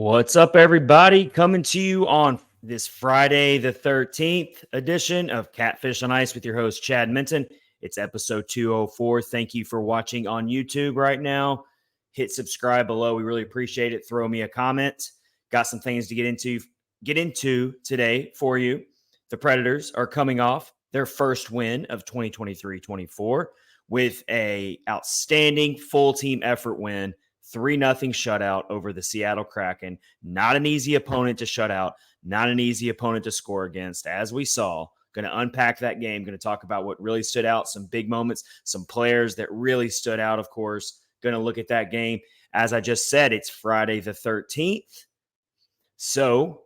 What's up, everybody? Coming to you on this Friday, the 13th edition of Catfish on Ice with your host, Chad Minton. It's episode 204. Thank you for watching on YouTube right now. Hit subscribe below. We really appreciate it. Throw me a comment. Got some things to get into today for you. The Predators are coming off their first win of 2023-24 with a outstanding full team effort win. 3-0 shutout over the Seattle Kraken. Not an easy opponent to shut out. Not an easy opponent to score against, as we saw. Going to unpack that game. Going to talk about what really stood out, some big moments, some players that really stood out, of course. Going to look at that game. As I just said, it's Friday the 13th. So,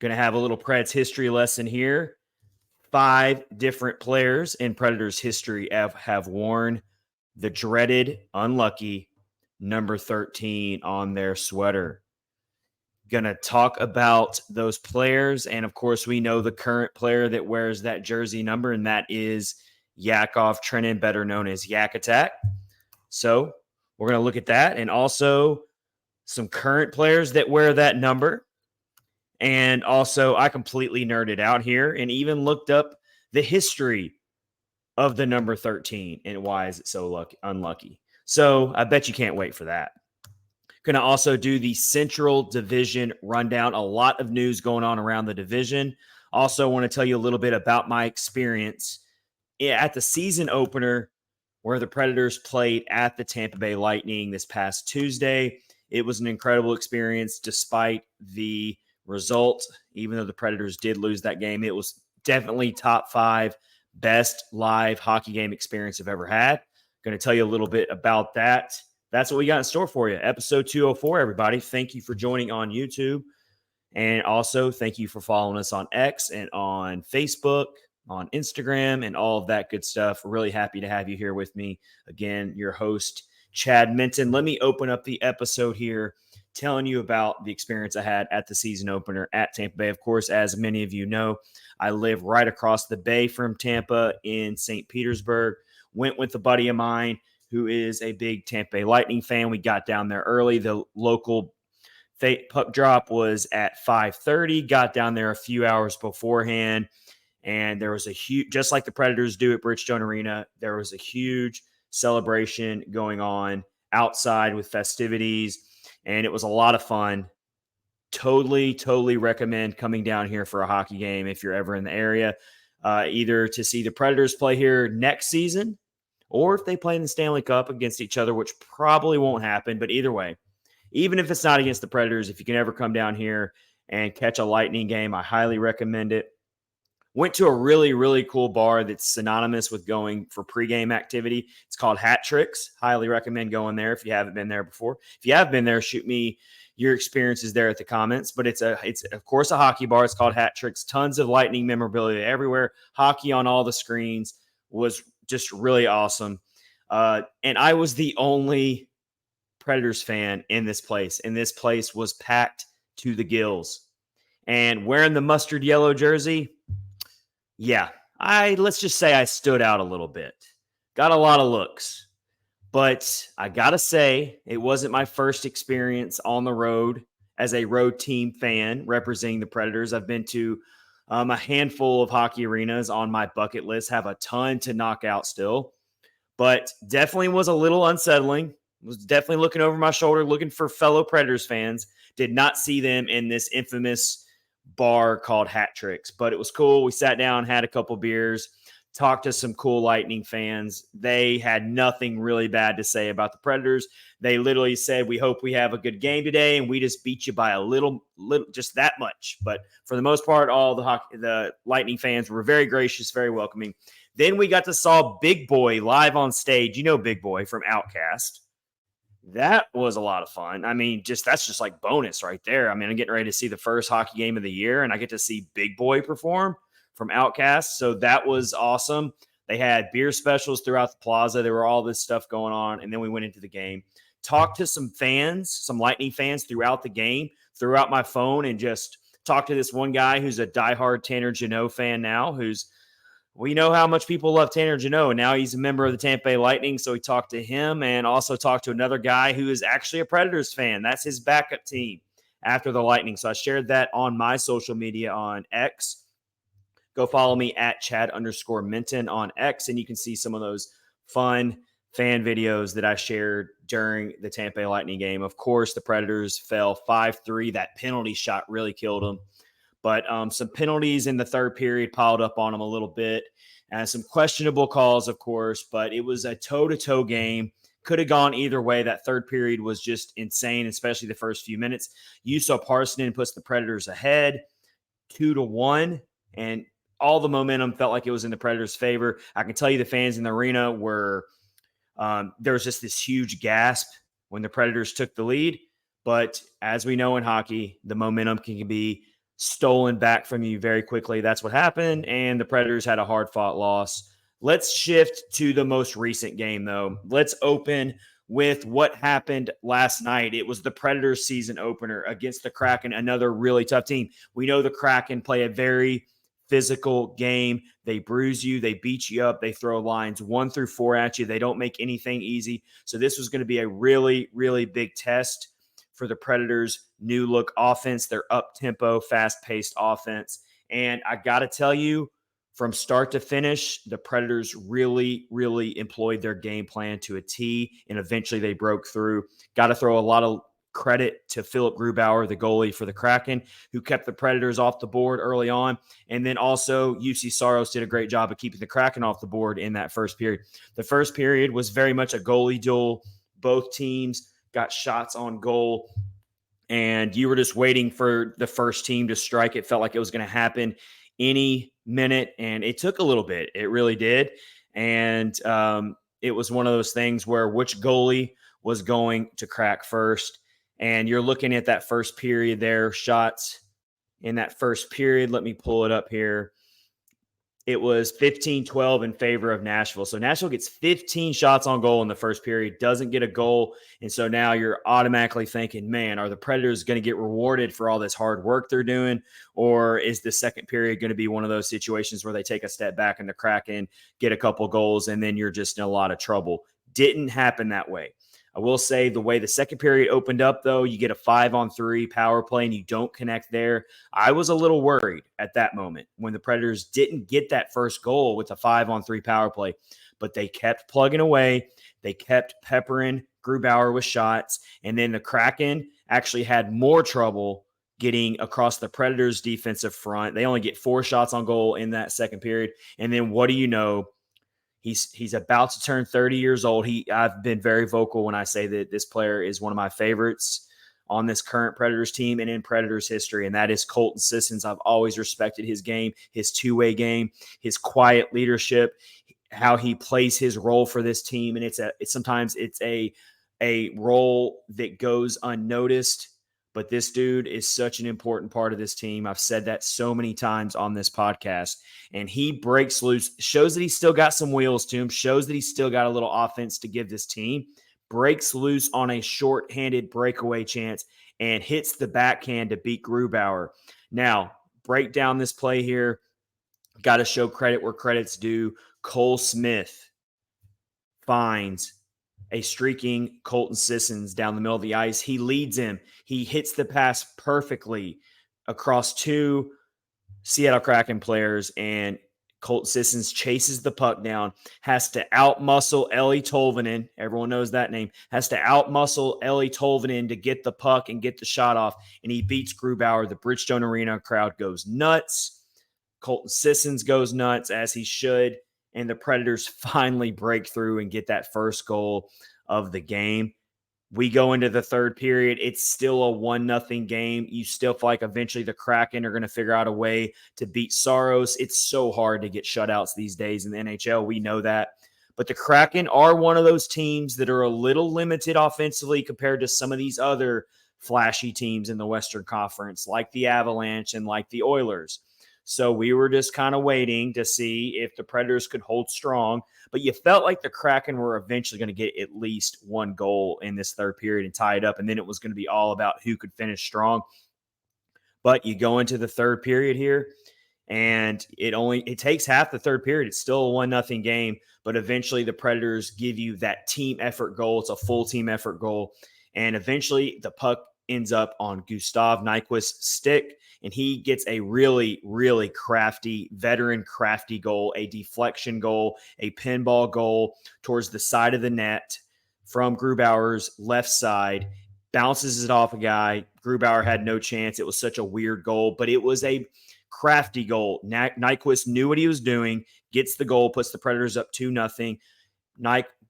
going to have a little Preds history lesson here. 5 different players in Predators history have worn the dreaded, unlucky number 13 on their sweater. Gonna talk about those players, and of course we know the current player that wears that jersey number, and that is Yakov Trenin, better known as Yak Attack. So we're gonna look at that, and also some current players that wear that number. And also I completely nerded out here and even looked up the history of the number 13 and why is it so unlucky. So I bet you can't wait for that. Going to also do the Central Division rundown. A lot of news going on around the division. Also want to tell you a little bit about my experience at the season opener where the Predators played at the Tampa Bay Lightning this past Tuesday. It was an incredible experience despite the result. Even though the Predators did lose that game, it was definitely top 5 best live hockey game experience I've ever had. Going to tell you a little bit about that. That's what we got in store for you. Episode 204, everybody. Thank you for joining on YouTube. And also, thank you for following us on X and on Facebook, on Instagram, and all of that good stuff. We're really happy to have you here with me. Again, your host, Chad Minton. Let me open up the episode here telling you about the experience I had at the season opener at Tampa Bay. Of course, as many of you know, I live right across the bay from Tampa in St. Petersburg. Went with a buddy of mine who is a big Tampa Bay Lightning fan. We got down there early. The local puck drop was at 5:30. Got down there a few hours beforehand, and there was a huge, just like the Predators do at Bridgestone Arena, there was a huge celebration going on outside with festivities, and it was a lot of fun. Totally recommend coming down here for a hockey game if you're ever in the area. Either to see the Predators play here next season or if they play in the Stanley Cup against each other, which probably won't happen. But either way, even if it's not against the Predators, if you can ever come down here and catch a Lightning game, I highly recommend it. Went to a really cool bar that's synonymous with going for pregame activity. It's called Hat Tricks. Highly recommend going there if you haven't been there before. If you have been there, shoot me your experiences there at the comments. But it's of course a hockey bar. It's called Hat Tricks. Tons of Lightning memorabilia everywhere. Hockey on all the screens. Was just really awesome. And I was the only Predators fan in this place. And this place was packed to the gills. And wearing the mustard yellow jersey, yeah, let's just say I stood out a little bit. Got a lot of looks. But I got to say, it wasn't my first experience on the road as a road team fan representing the Predators. I've been to a handful of hockey arenas on my bucket list, have a ton to knock out still. But definitely was a little unsettling. Was definitely looking over my shoulder, looking for fellow Predators fans. Did not see them in this infamous bar called Hat Tricks. But it was cool. We sat down, had a couple beers. Talked to some cool Lightning fans. They had nothing really bad to say about the Predators. They literally said, we hope we have a good game today, and we just beat you by a little, just that much. But for the most part, all the Lightning fans were very gracious, very welcoming. Then we got to saw Big Boy live on stage. You know Big Boy from Outkast. That was a lot of fun. I mean, that's just like bonus right there. I mean, I'm getting ready to see the first hockey game of the year, and I get to see Big Boy perform from Outkast. So that was awesome. They had beer specials throughout the plaza. There were all this stuff going on. And then we went into the game, talked to some fans, some Lightning fans throughout the game, threw out my phone and just talked to this one guy who's a diehard Tanner Jeannot fan now, we know how much people love Tanner Jeannot, and now he's a member of the Tampa Bay Lightning. So we talked to him and also talked to another guy who is actually a Predators fan. That's his backup team. after the Lightning. So I shared that on my social media on X. Go follow me at Chad_Minton on X, and you can see some of those fun fan videos that I shared during the Tampa Bay Lightning game. Of course, the Predators fell 5-3. That penalty shot really killed them. But some penalties in the third period piled up on them a little bit. And some questionable calls, of course, but it was a toe-to-toe game. Could have gone either way. That third period was just insane, especially the first few minutes. Juuso Parssinen puts the Predators ahead 2-1, and all the momentum felt like it was in the Predators' favor. I can tell you the fans in the arena were there was just this huge gasp when the Predators took the lead. But as we know in hockey, the momentum can be stolen back from you very quickly. That's what happened, and the Predators had a hard-fought loss. Let's shift to the most recent game, though. Let's open with what happened last night. It was the Predators season opener against the Kraken, another really tough team. We know the Kraken play a very physical game. They bruise you, they beat you up, they throw lines 1 through 4 at you. They don't make anything easy. So this was going to be a really, really big test for the Predators' new look offense, their up-tempo, fast-paced offense. And I got to tell you, from start to finish, the Predators really, really employed their game plan to a T, and eventually they broke through. Got to throw a lot of credit to Philip Grubauer, the goalie for the Kraken, who kept the Predators off the board early on. And then also UC Saros did a great job of keeping the Kraken off the board in that first period. The first period was very much a goalie duel. Both teams got shots on goal, and you were just waiting for the first team to strike. It felt like it was going to happen any minute, and it took a little bit. It really did. And it was one of those things where which goalie was going to crack first. And you're looking at that first period there, shots in that first period. Let me pull it up here. It was 15-12 in favor of Nashville. So Nashville gets 15 shots on goal in the first period, doesn't get a goal. And so now you're automatically thinking, man, are the Predators going to get rewarded for all this hard work they're doing? Or is the second period going to be one of those situations where they take a step back and the Kraken get a couple goals and then you're just in a lot of trouble? Didn't happen that way. I will say the way the second period opened up, though, you get a 5-on-3 power play and you don't connect there. I was a little worried at that moment when the Predators didn't get that first goal with a 5-on-3 power play, but they kept plugging away. They kept peppering Grubauer with shots, and then the Kraken actually had more trouble getting across the Predators' defensive front. They only get 4 shots on goal in that second period, and then what do you know? He's about to turn 30 years old. I've been very vocal when I say that this player is one of my favorites on this current Predators team and in Predators history, and that is Colton Sissons. I've always respected his game, his two-way game, his quiet leadership, how he plays his role for this team, and sometimes it's a role that goes unnoticed. But this dude is such an important part of this team. I've said that so many times on this podcast. And he breaks loose, shows that he's still got some wheels to him, shows that he's still got a little offense to give this team, breaks loose on a short-handed breakaway chance, and hits the backhand to beat Grubauer. Now, break down this play here. Got to show credit where credit's due. Cole Smith finds a streaking Colton Sissons down the middle of the ice. He leads him. He hits the pass perfectly across 2 Seattle Kraken players, and Colton Sissons chases the puck down, has to outmuscle Eeli Tolvanen. Everyone knows that name. Has to outmuscle Eeli Tolvanen to get the puck and get the shot off, and he beats Grubauer. The Bridgestone Arena crowd goes nuts. Colton Sissons goes nuts, as he should. And the Predators finally break through and get that first goal of the game. We go into the third period. It's still a 1-0 game. You still feel like eventually the Kraken are going to figure out a way to beat Saros. It's so hard to get shutouts these days in the NHL. We know that. But the Kraken are one of those teams that are a little limited offensively compared to some of these other flashy teams in the Western Conference, like the Avalanche and like the Oilers. So we were just kind of waiting to see if the Predators could hold strong. But you felt like the Kraken were eventually going to get at least 1 goal in this third period and tie it up. And then it was going to be all about who could finish strong. But you go into the third period here, and it takes half the third period. It's still a 1-0 game. But eventually the Predators give you that team effort goal. It's a full team effort goal. And eventually the puck ends up on Gustav Nyquist's stick, and he gets a really, really crafty, veteran crafty goal, a deflection goal, a pinball goal towards the side of the net from Grubauer's left side, bounces it off a guy. Grubauer had no chance. It was such a weird goal, but it was a crafty goal. Nyquist knew what he was doing, gets the goal, puts the Predators up 2-0.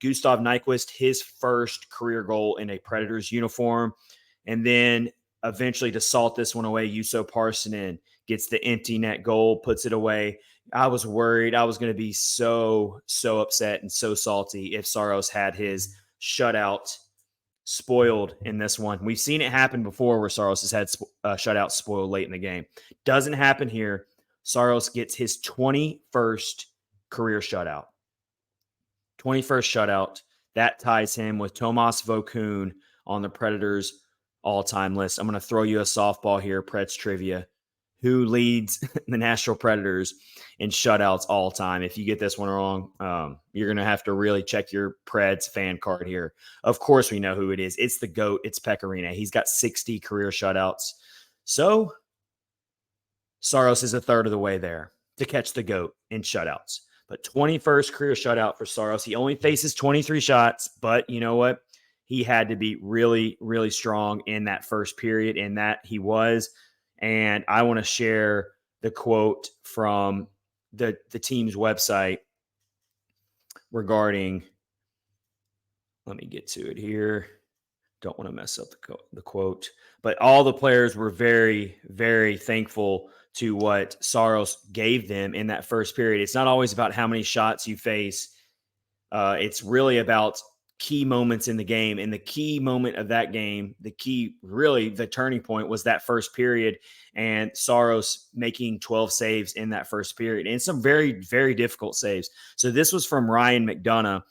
Gustav Nyquist, his first career goal in a Predators uniform. And then eventually to salt this one away, Juuso Parssinen gets the empty net goal, puts it away. I was worried. I was going to be so upset and so salty if Saros had his shutout spoiled in this one. We've seen it happen before where Saros has had shutout spoiled late in the game. Doesn't happen here. Saros gets his 21st career shutout. 21st shutout. That ties him with Tomas Vokoun on the Predators all-time list. I'm going to throw you a softball here, Preds trivia. Who leads the Nashville Predators in shutouts all time? If you get this one wrong, you're going to have to really check your Preds fan card here. Of course, we know who it is. It's the GOAT. It's Pekka Rinne. He's got 60 career shutouts. So Saros is a third of the way there to catch the GOAT in shutouts. But 21st career shutout for Saros. He only faces 23 shots, but you know what? He had to be really, really strong in that first period, and that he was. And I want to share the quote from the team's website regarding, let me get to it here. Don't want to mess up the quote. But all the players were very, very thankful to what Saros gave them in that first period. It's not always about how many shots you face. It's really about key moments in the game. And the key moment of that game, the turning point was that first period, and Saros making 12 saves in that first period, and some very, very difficult saves. So this was from Ryan McDonough.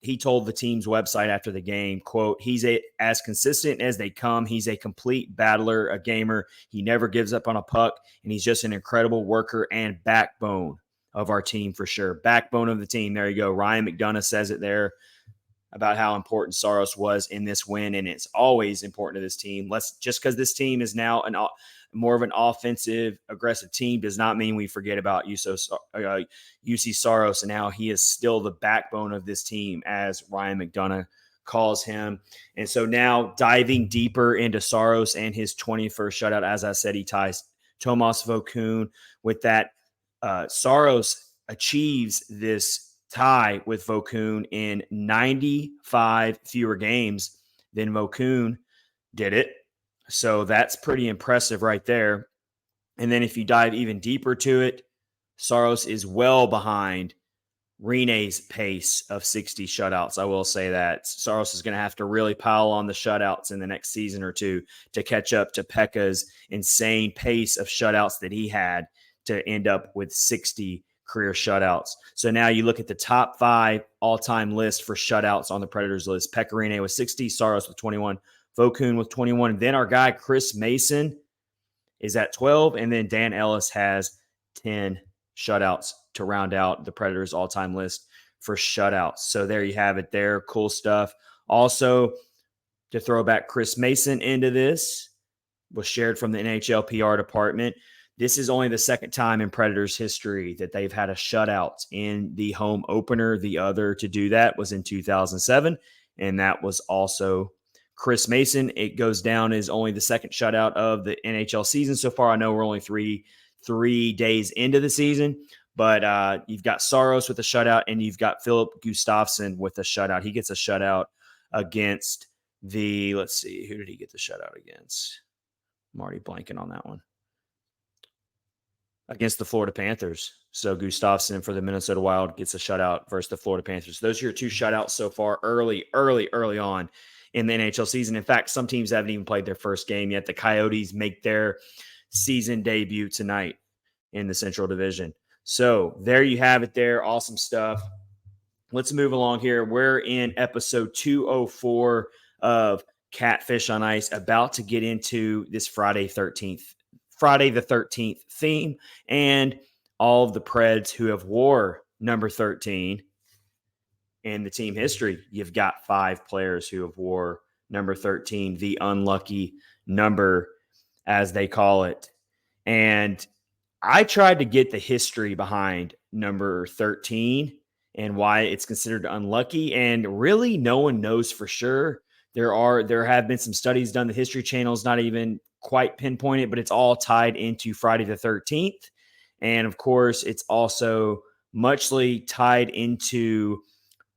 He told the team's website after the game, quote, "He's as consistent as they come. He's a complete battler, a gamer. He never gives up on a puck, and he's just an incredible worker and backbone of our team for sure." Backbone of the team. There you go. Ryan McDonough says it there about how important Saros was in this win, and it's always important to this team. Just because this team is now more of an offensive, aggressive team does not mean we forget about UC Saros, and now he is still the backbone of this team, as Ryan McDonough calls him. And so now diving deeper into Saros and his 21st shutout, as I said, he ties Tomas Vokoun with that. Saros achieves this tie with Vokoun in 95 fewer games than Vokoun did it. So that's pretty impressive right there. And then if you dive even deeper to it, Saros is well behind Rinne's pace of 60 shutouts. I will say that Saros is going to have to really pile on the shutouts in the next season or two to catch up to Pekka's insane pace of shutouts that he had to end up with 60 career shutouts. So now you look at the top 5 all-time list for shutouts on the Predators list. Pekka Rinne with 60, Saros with 21, Vokoun with 21. And then our guy Chris Mason is at 12, and then Dan Ellis has 10 shutouts to round out the Predators all-time list for shutouts. So there you have it there. Cool stuff. Also, to throw back Chris Mason into this, was shared from the NHL PR department. This is only the second time in Predators history that they've had a shutout in the home opener. The other to do that was in 2007, and that was also Chris Mason. It goes down as only the second shutout of the NHL season so far. I know we're only three days into the season, but you've got Saros with a shutout, and you've got Philip Gustafsson with a shutout. He gets a shutout against let's see, who did he get the shutout against? I'm already blanking on that one. Against the Florida Panthers. So Gustafsson for the Minnesota Wild gets a shutout versus the Florida Panthers. Those are your 2 shutouts so far early on in the NHL season. In fact, some teams haven't even played their first game yet. The Coyotes make their season debut tonight in the Central Division. So there you have it there. Awesome stuff. Let's move along here. We're in episode 204 of Catfish on Ice, about to get into this Friday the 13th theme, and all of the Preds who have wore number 13 in the team history. You've got 5 players who have wore number 13, the unlucky number, as they call it. And I tried to get the history behind number 13 and why it's considered unlucky. And really, no one knows for sure. There have been some studies done. The History Channel is not even quite pinpointed, but it's all tied into Friday the 13th. And of course, it's also muchly tied into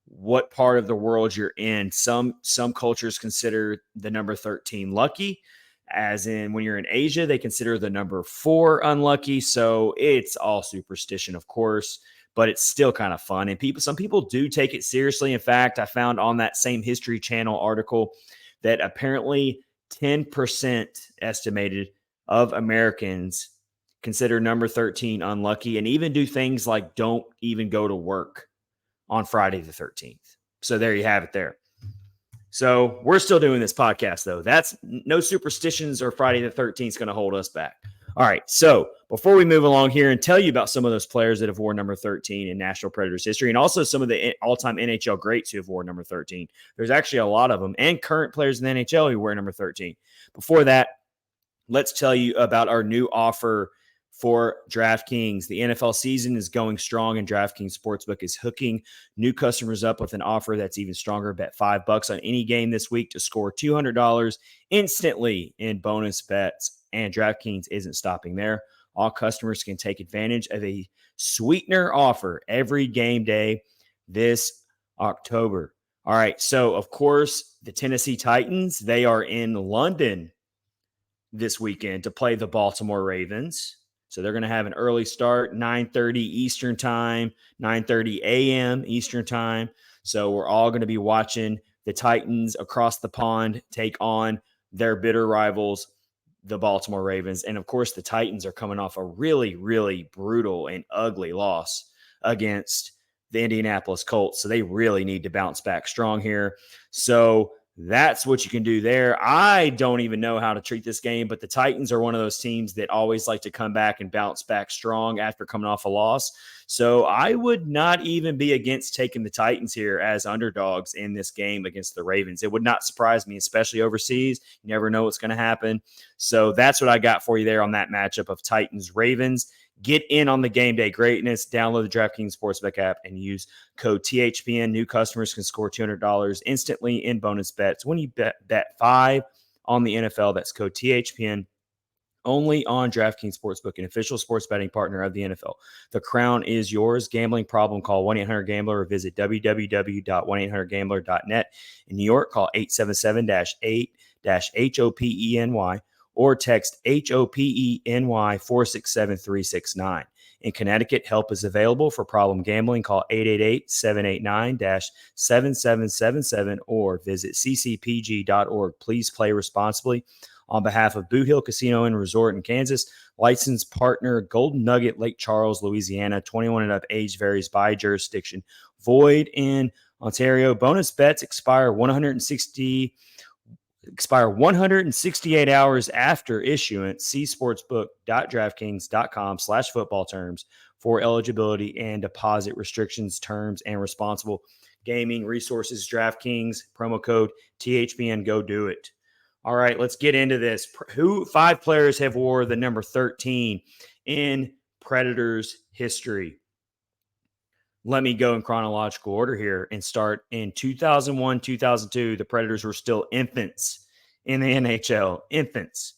what part of the world you're in. Some cultures consider the number 13 lucky, as in when you're in Asia, they consider the number 4 unlucky. So it's all superstition, of course, but it's still kind of fun. And some people do take it seriously. In fact, I found on that same History Channel article that apparently 10% estimated of Americans consider number 13 unlucky and even do things like don't even go to work on Friday the 13th. So there you have it there. So we're still doing this podcast, though. That's no superstitions or Friday the 13th is going to hold us back. All right. So before we move along here and tell you about some of those players that have worn number 13 in Nashville Predators history, and also some of the all-time NHL greats who have worn number 13, there's actually a lot of them, and current players in the NHL who wear number 13. Before that, let's tell you about our new offer for DraftKings. The NFL season is going strong, and DraftKings Sportsbook is hooking new customers up with an offer that's even stronger. Bet $5 on any game this week to score $200 instantly in bonus bets. And DraftKings isn't stopping there. All customers can take advantage of a sweetener offer every game day this October. All right, so of course, the Tennessee Titans, they are in London this weekend to play the Baltimore Ravens. So they're going to have an early start, 9:30 Eastern time, 9:30 a.m. Eastern time. So we're all going to be watching the Titans across the pond take on their bitter rivals, the Baltimore Ravens. And of course, the Titans are coming off a really, really brutal and ugly loss against the Indianapolis Colts. So they really need to bounce back strong here. So that's what you can do there. I don't even know how to treat this game, but the Titans are one of those teams that always like to come back and bounce back strong after coming off a loss. So I would not even be against taking the Titans here as underdogs in this game against the Ravens. It would not surprise me, especially overseas. You never know what's going to happen. So that's what I got for you there on that matchup of Titans-Ravens. Get in on the game day greatness. Download the DraftKings Sportsbook app and use code THPN. New customers can score $200 instantly in bonus bets when you bet 5 on the NFL. That's code THPN. Only on DraftKings Sportsbook, an official sports betting partner of the NFL. The crown is yours. Gambling problem, call 1-800-GAMBLER or visit www.1800gambler.net. In New York, call 877-8-HOPENY or text HOPENY 467-369. In Connecticut, help is available for problem gambling. Call 888-789-7777 or visit ccpg.org. Please play responsibly. On behalf of Boot Hill Casino and Resort in Kansas, licensed partner Golden Nugget, Lake Charles, Louisiana. 21 and up. Age varies by jurisdiction. Void in Ontario. Bonus bets expire 168 hours after issuance. See sportsbook.draftkings.com/football terms for eligibility and deposit restrictions, terms, and responsible gaming resources. DraftKings, promo code THPN. Go do it. All right, let's get into this. 5 players have wore the number 13 in Predators history? Let me go in chronological order here and start in 2001, 2002. The Predators were still infants in the NHL. Infants.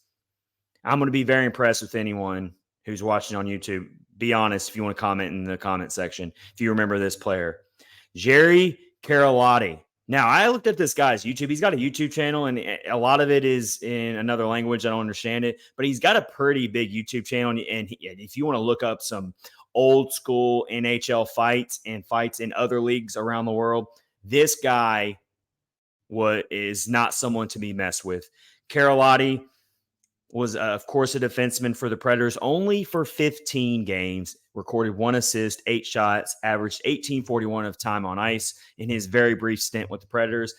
I'm going to be very impressed with anyone who's watching on YouTube. Be honest if you want to comment in the comment section if you remember this player. Jerry Karalotti. Now, I looked at this guy's YouTube. He's got a YouTube channel, and a lot of it is in another language. I don't understand it, but he's got a pretty big YouTube channel. And if you want to look up some old school NHL fights and fights in other leagues around the world, this guy is not someone to be messed with. Karalotti was, of course, a defenseman for the Predators, only for 15 games, recorded 1 assist, 8 shots, averaged 18.41 of time on ice in his very brief stint with the Predators.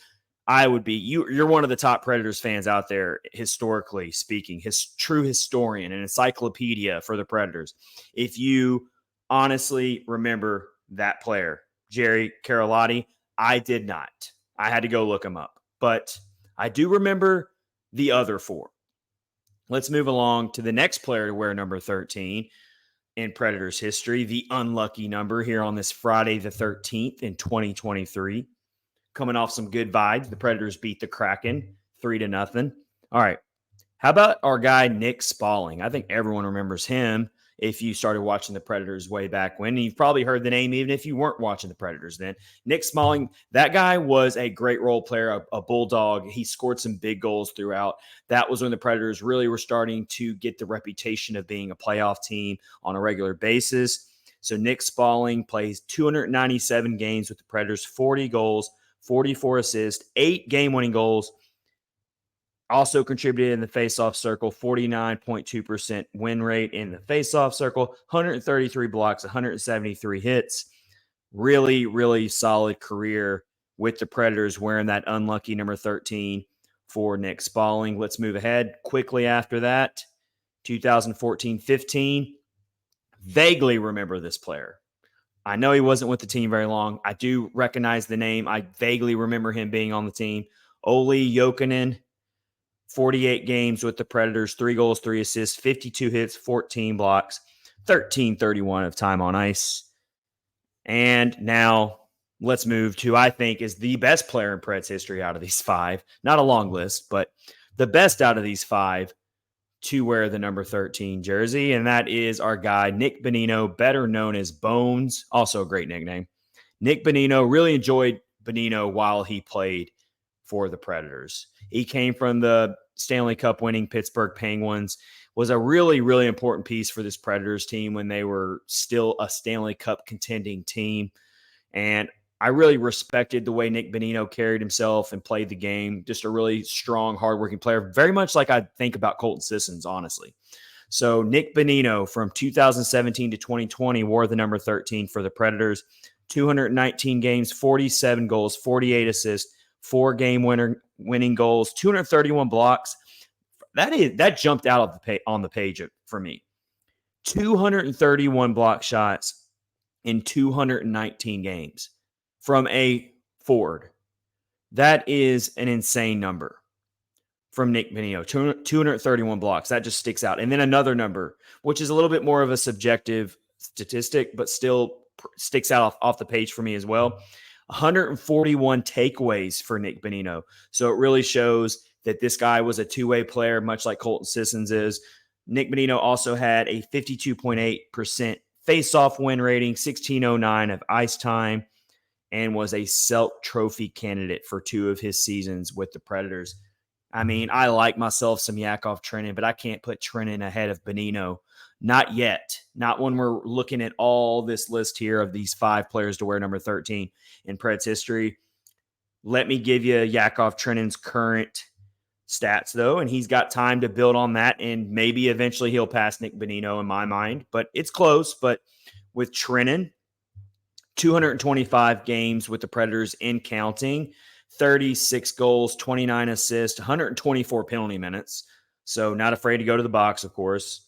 You're one of the top Predators fans out there, historically speaking, true historian, an encyclopedia for the Predators. If you honestly remember that player, Jerry Karalotti, I did not. I had to go look him up. But I do remember the other 4. Let's move along to the next player to wear number 13 in Predators history, the unlucky number here on this Friday the 13th in 2023. Coming off some good vibes, the Predators beat the Kraken 3-0. All right. How about our guy, Nick Spalling? I think everyone remembers him if you started watching the Predators way back when. You've probably heard the name even if you weren't watching the Predators then. Nick Spalling, that guy was a great role player, a bulldog. He scored some big goals throughout. That was when the Predators really were starting to get the reputation of being a playoff team on a regular basis. So Nick Spalling plays 297 games with the Predators, 40 goals, 44 assists, 8 game-winning goals. Also contributed in the faceoff circle, 49.2% win rate in the faceoff circle, 133 blocks, 173 hits. Really, really solid career with the Predators wearing that unlucky number 13 for Nick Spalling. Let's move ahead quickly after that. 2014-15. Vaguely remember this player. I know he wasn't with the team very long. I do recognize the name. I vaguely remember him being on the team. Olli Jokinen. 48 games with the Predators, 3 goals, 3 assists, 52 hits, 14 blocks, 13:31 of time on ice. And now let's move to, I think, is the best player in Preds history out of these 5. Not a long list, but the best out of these 5 to wear the number 13 jersey. And that is our guy, Nick Bonino, better known as Bones. Also a great nickname. Nick Bonino, really enjoyed Bonino while he played for the Predators. He came from the Stanley Cup winning Pittsburgh Penguins, was a really, really important piece for this Predators team when they were still a Stanley Cup contending team. And I really respected the way Nick Bonino carried himself and played the game. Just a really strong, hardworking player, very much like I think about Colton Sissons, honestly. So Nick Bonino from 2017 to 2020 wore the number 13 for the Predators. 219 games, 47 goals, 48 assists, 4 winning goals, 231 blocks. That jumped out of on the page for me. 231 block shots in 219 games from a forward. That is an insane number from Nick Bonino. 231 blocks. That just sticks out. And then another number, which is a little bit more of a subjective statistic, but still sticks out off the page for me as well. 141 takeaways for Nick Bonino. So it really shows that this guy was a two-way player, much like Colton Sissons is. Nick Bonino also had a 52.8% face-off win rating, 1609 of ice time, and was a Selk Trophy candidate for 2 of his seasons with the Predators. I mean, I like myself some Yakov Trenin, but I can't put Trenin ahead of Bonino. Not yet. Not when we're looking at all this list here of these 5 players to wear number 13 in Preds history. Let me give you Yakov Trenin's current stats, though, and he's got time to build on that, and maybe eventually he'll pass Nick Bonino in my mind, but it's close. But with Trenin, 225 games with the Predators in counting, 36 goals, 29 assists, 124 penalty minutes, so not afraid to go to the box, of course.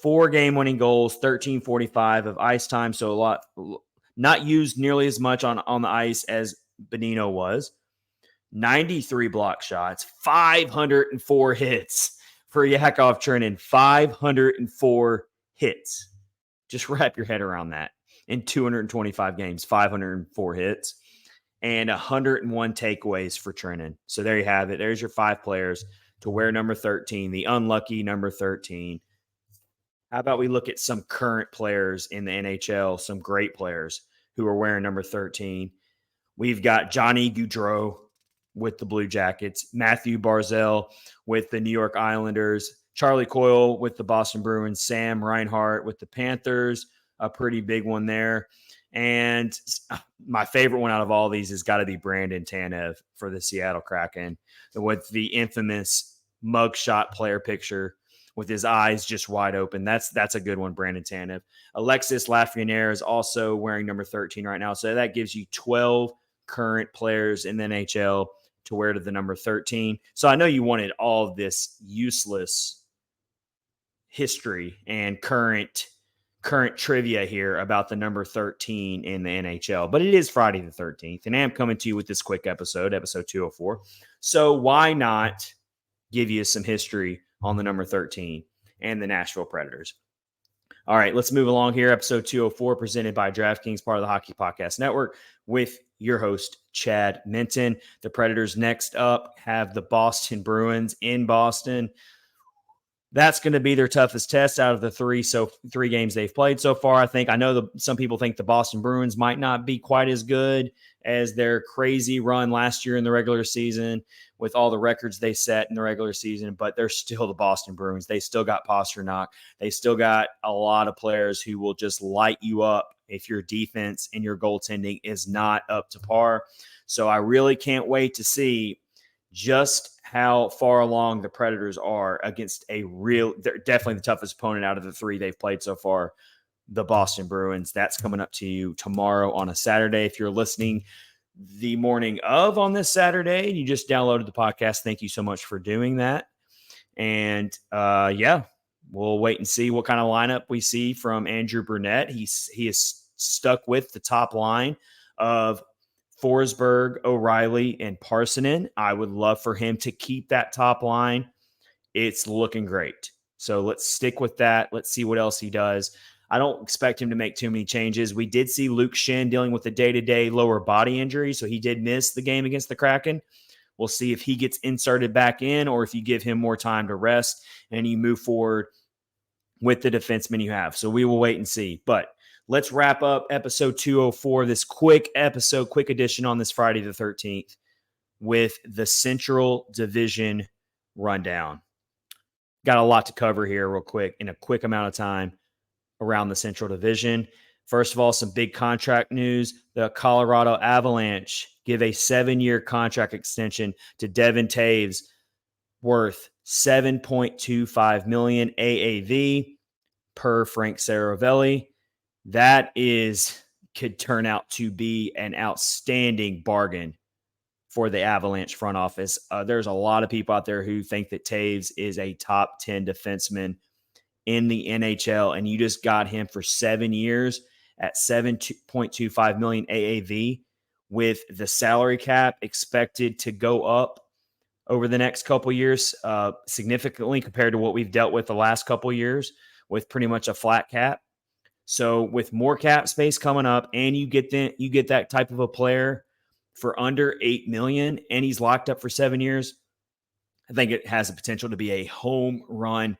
4 game-winning goals, 1345 of ice time, so a lot not used nearly as much on the ice as Bonino was. 93 block shots, 504 hits for Yakov Trenin. 504 hits. Just wrap your head around that. In 225 games, 504 hits, and 101 takeaways for Trenin. So there you have it. There's your 5 players to wear number 13, the unlucky number 13. How about we look at some current players in the NHL, some great players who are wearing number 13. We've got Johnny Gaudreau with the Blue Jackets, Matthew Barzal with the New York Islanders, Charlie Coyle with the Boston Bruins, Sam Reinhart with the Panthers, a pretty big one there. And my favorite one out of all these has got to be Brandon Tanev for the Seattle Kraken with the infamous mugshot player picture with his eyes just wide open. That's a good one, Brandon Tanev. Alexis Lafreniere is also wearing number 13 right now. So that gives you 12 current players in the NHL to wear to the number 13. So I know you wanted all of this useless history and current current trivia here about the number 13 in the NHL, but it is Friday the 13th, and I am coming to you with this quick episode 204. So why not give you some history on the number 13 and the Nashville Predators? All right, let's move along here. Episode 204, presented by DraftKings, part of the Hockey Podcast Network, with your host, Chad Minton. The Predators next up have the Boston Bruins in Boston. That's going to be their toughest test out of the three games they've played so far. I know some people think the Boston Bruins might not be quite as good as their crazy run last year in the regular season with all the records they set in the regular season, but they're still the Boston Bruins. They still got Pasternak. They still got a lot of players who will just light you up if your defense and your goaltending is not up to par. So I really can't wait to see just how far along the Predators are against they're definitely the toughest opponent out of the three they've played so far, the Boston Bruins. That's coming up to you tomorrow on a Saturday. If you're listening the morning of on this Saturday and you just downloaded the podcast, thank you so much for doing that. And we'll wait and see what kind of lineup we see from Andrew Brunette. He is stuck with the top line of Forsberg, O'Reilly, and Parsonen. I would love for him to keep that top line. It's looking great. So let's stick with that. Let's see what else he does. I don't expect him to make too many changes. We did see Luke Schenn dealing with a day-to-day lower body injury, so he did miss the game against the Kraken. We'll see if he gets inserted back in or if you give him more time to rest and you move forward with the defensemen you have. So we will wait and see. But let's wrap up episode 204, this quick edition on this Friday the 13th with the Central Division rundown. Got a lot to cover here real quick in a quick amount of time around the Central Division. First of all, some big contract news. The Colorado Avalanche give a 7-year contract extension to Devin Toews worth $7.25 million AAV per Frank Saravelli. That could turn out to be an outstanding bargain for the Avalanche front office. There's a lot of people out there who think that Toews is a top 10 defenseman in the NHL, and you just got him for 7 years at $7.25 million AAV, with the salary cap expected to go up over the next couple years significantly compared to what we've dealt with the last couple years with pretty much a flat cap. So with more cap space coming up, and you get that type of a player for under $8 million, and he's locked up for 7 years, I think it has the potential to be a home run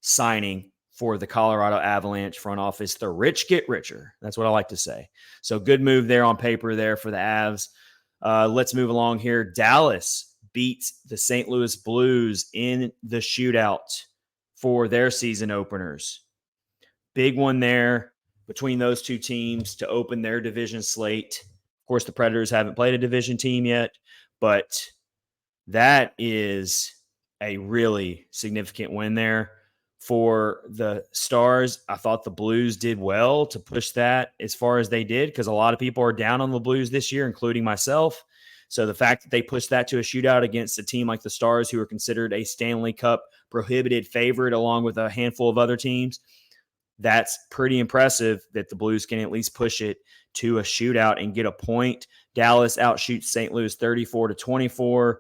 signing for the Colorado Avalanche front office. The rich get richer. That's what I like to say. So good move there on paper there for the Avs. Let's move along here. Dallas beats the St. Louis Blues in the shootout for their season openers. Big one there between those two teams to open their division slate. Of course, the Predators haven't played a division team yet, but that is a really significant win there for the Stars. I thought the Blues did well to push that as far as they did, because a lot of people are down on the Blues this year, including myself. So the fact that they pushed that to a shootout against a team like the Stars, who are considered a Stanley Cup prohibited favorite along with a handful of other teams, that's pretty impressive that the Blues can at least push it to a shootout and get a point. Dallas outshoots St. Louis 34-24,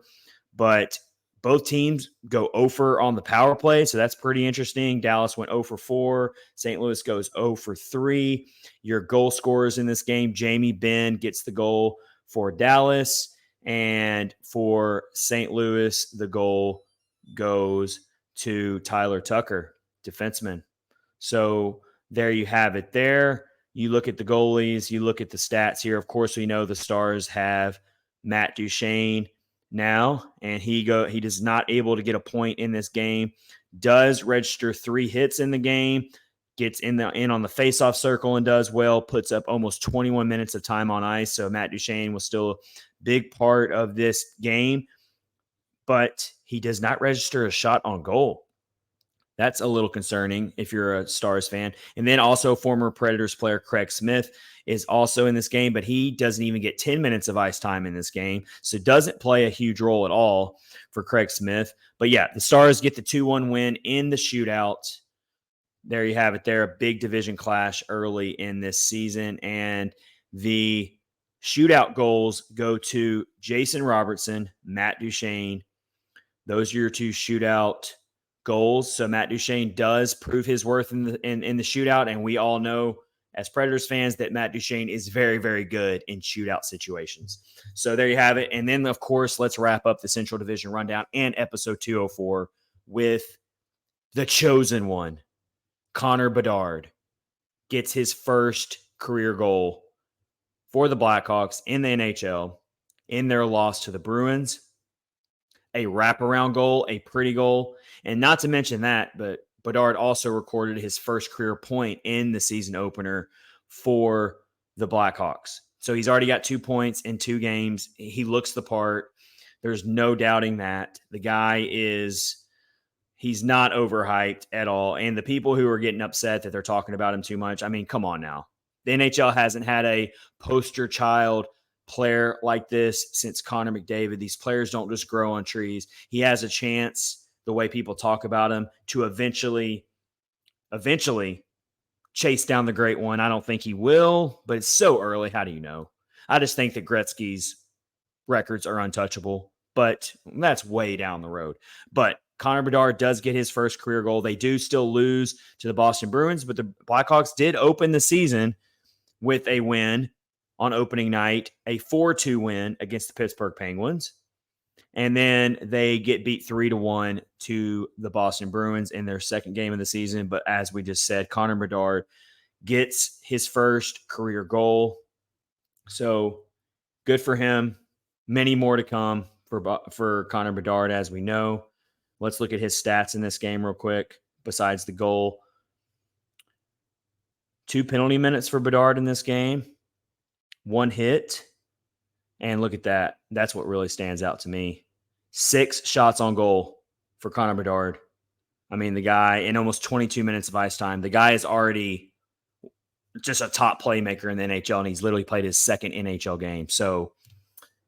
but both teams go 0 on the power play, so that's pretty interesting. Dallas went 0 for 4. St. Louis goes 0 for 3. Your goal scorers in this game, Jamie Benn gets the goal for Dallas, and for St. Louis, the goal goes to Tyler Tucker, defenseman. So there you have it there. You look at the goalies, you look at the stats here. Of course, we know the Stars have Matt Duchene now, and he is not able to get a point in this game. Does register 3 hits in the game, gets in on the faceoff circle and does well, puts up almost 21 minutes of time on ice. So Matt Duchene was still a big part of this game, but he does not register a shot on goal. That's a little concerning if you're a Stars fan. And then also former Predators player Craig Smith is also in this game, but he doesn't even get 10 minutes of ice time in this game, so doesn't play a huge role at all for Craig Smith. But yeah, the Stars get the 2-1 win in the shootout there you have it there, a big division clash early in this season. And the shootout goals go to Jason Robertson, Matt Duchene. Those are your two shootout goals. So Matt Duchene does prove his worth in the shootout, and we all know as Predators fans that Matt Duchene is very, very good in shootout situations. So there you have it. And then, of course, let's wrap up the Central Division rundown and episode 204 with the chosen one. Connor Bedard gets his first career goal for the Blackhawks in the NHL in their loss to the Bruins. A wraparound goal, a pretty goal. And not to mention that, but Bedard also recorded his first career point in the season opener for the Blackhawks. So he's already got 2 points in 2 games. He looks the part. There's no doubting that. The guy he's not overhyped at all. And the people who are getting upset that they're talking about him too much, I mean, come on now. The NHL hasn't had a poster child player like this since Connor McDavid. These players don't just grow on trees. He has a chance, the way people talk about him, to eventually chase down the great one. I don't think he will, but it's so early. How do you know? I just think that Gretzky's records are untouchable, but that's way down the road. But Connor Bedard does get his first career goal. They do still lose to the Boston Bruins, but the Blackhawks did open the season with a win on opening night, a 4-2 win against the Pittsburgh Penguins. And then they get beat 3-1 to the Boston Bruins in their second game of the season. But as we just said, Connor Bedard gets his first career goal. So good for him. Many more to come for Connor Bedard, as we know. Let's look at his stats in this game real quick, besides the goal. 2 penalty minutes for Bedard in this game. 1 hit. And look at that. That's what really stands out to me. 6 shots on goal for Connor Bedard. I mean, the guy, in almost 22 minutes of ice time, the guy is already just a top playmaker in the NHL, and he's literally played his second NHL game. So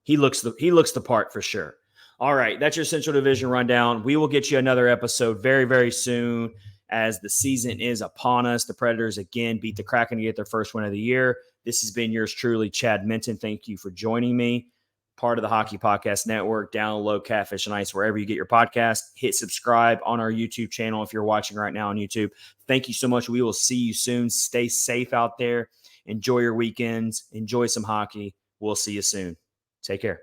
he looks the part for sure. All right, that's your Central Division rundown. We will get you another episode very, very soon as the season is upon us. The Predators, again, beat the Kraken to get their first win of the year. This has been yours truly, Chad Minton. Thank you for joining me. Part of the Hockey Podcast Network. Download Catfish and Ice wherever you get your podcast. Hit subscribe on our YouTube channel if you're watching right now on YouTube. Thank you so much. We will see you soon. Stay safe out there. Enjoy your weekends. Enjoy some hockey. We'll see you soon. Take care.